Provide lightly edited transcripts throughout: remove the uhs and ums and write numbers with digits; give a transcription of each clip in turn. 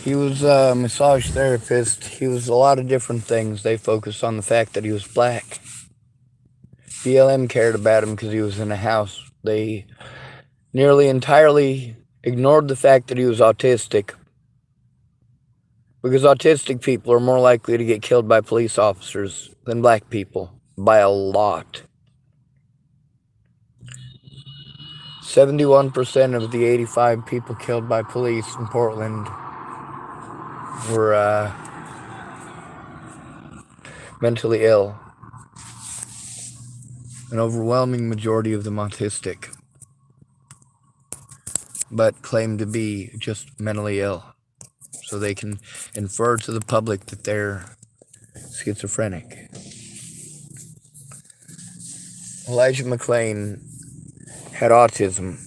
He was a massage therapist. He was a lot of different things. They focused on the fact that he was black. BLM cared about him because he was in a house. They nearly entirely ignored the fact that he was autistic because autistic people are more likely to get killed by police officers than black people by a lot. 71% of the 85 people killed by police in Portland were mentally ill. An overwhelming majority of them autistic, but claim to be just mentally ill, so they can infer to the public that they're schizophrenic. Elijah McClain had autism.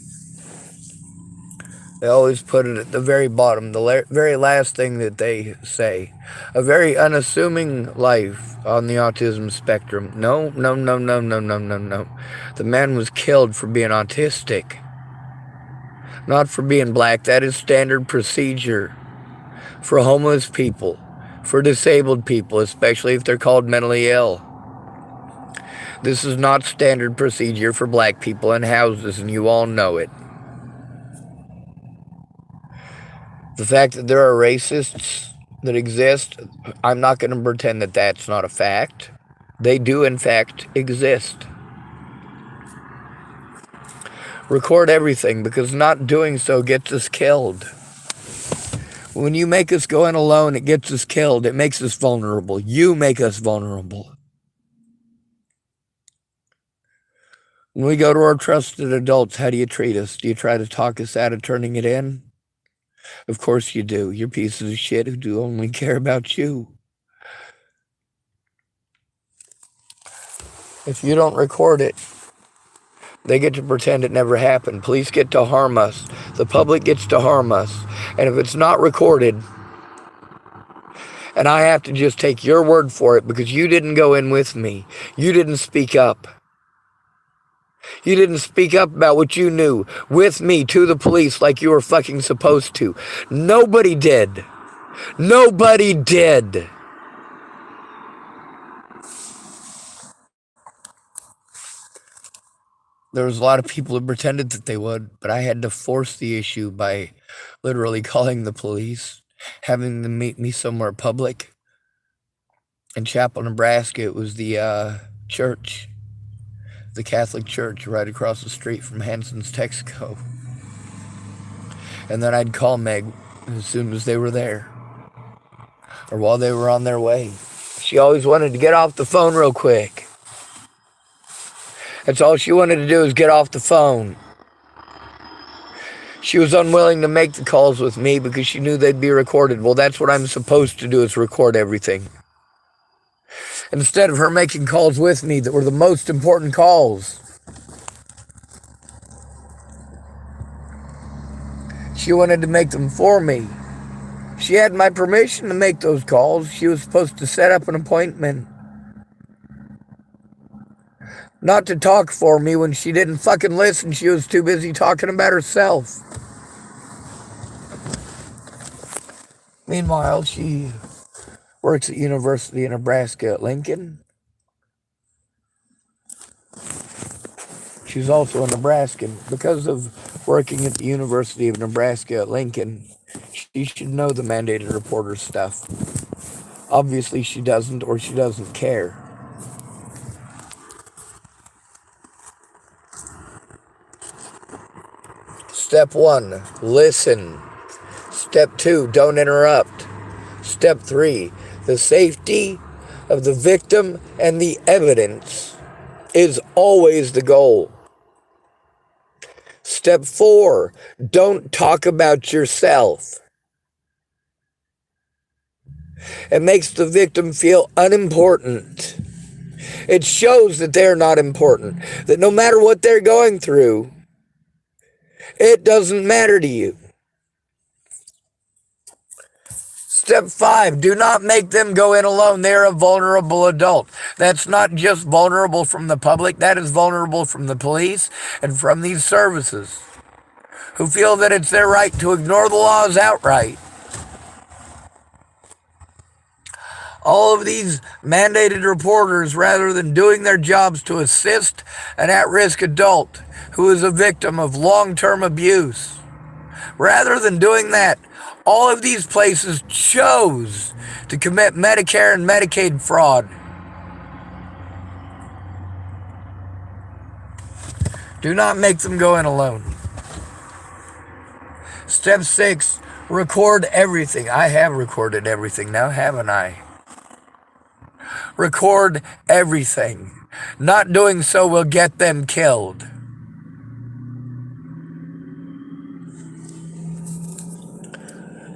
They always put it at the very bottom, the very last thing that they say. A very unassuming life on the autism spectrum. No, no, no, no, no, no, no, no. The man was killed for being autistic, not for being black. That is standard procedure for homeless people, for disabled people, especially if they're called mentally ill. This is not standard procedure for black people in houses, and you all know it. The fact that there are racists that exist, I'm not going to pretend that that's not a fact. They do, in fact, exist. Record everything, because not doing so gets us killed. When you make us go in alone, it gets us killed. It makes us vulnerable. You make us vulnerable. When we go to our trusted adults, how do you treat us? Do you try to talk us out of turning it in? Of course you do. You're pieces of shit who do only care about you. If you don't record it, they get to pretend it never happened. Police get to harm us. The public gets to harm us. And if it's not recorded, and I have to just take your word for it because you didn't go in with me, you didn't speak up. You didn't speak up about what you knew with me to the police like you were fucking supposed to. Nobody did. Nobody did. There was a lot of people who pretended that they would, but I had to force the issue by literally calling the police, having them meet me somewhere public. In Chapel, Nebraska, it was the church. The Catholic Church right across the street from Hanson's Texaco. And then I'd call Meg as soon as they were there, or while they were on their way. She always wanted to get off the phone real quick. That's all she wanted to do is get off the phone. She was unwilling to make the calls with me because she knew they'd be recorded. Well, that's what I'm supposed to do, is record everything. Instead of her making calls with me that were the most important calls, she wanted to make them for me. She had my permission to make those calls. She was supposed to set up an appointment, not to talk for me when she didn't fucking listen. She was too busy talking about herself. Meanwhile, she works at University of Nebraska at Lincoln. She's also a Nebraskan. Because of working at the University of Nebraska at Lincoln, she should know the mandated reporter stuff. Obviously she doesn't, or she doesn't care. Step 1, listen. Step 2, don't interrupt. Step 3, the safety of the victim and the evidence is always the goal. Step 4, don't talk about yourself. It makes the victim feel unimportant. It shows that they're not important, that no matter what they're going through, it doesn't matter to you. Step 5, do not make them go in alone. They're a vulnerable adult. That's not just vulnerable from the public, that is vulnerable from the police and from these services, who feel that it's their right to ignore the laws outright. All of these mandated reporters, rather than doing their jobs to assist an at-risk adult who is a victim of long-term abuse, rather than doing that, all of these places chose to commit Medicare and Medicaid fraud. Do not make them go in alone. Step 6, record everything. I have recorded everything now, haven't I? Record everything. Not doing so will get them killed.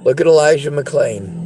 Look at Elijah McClain.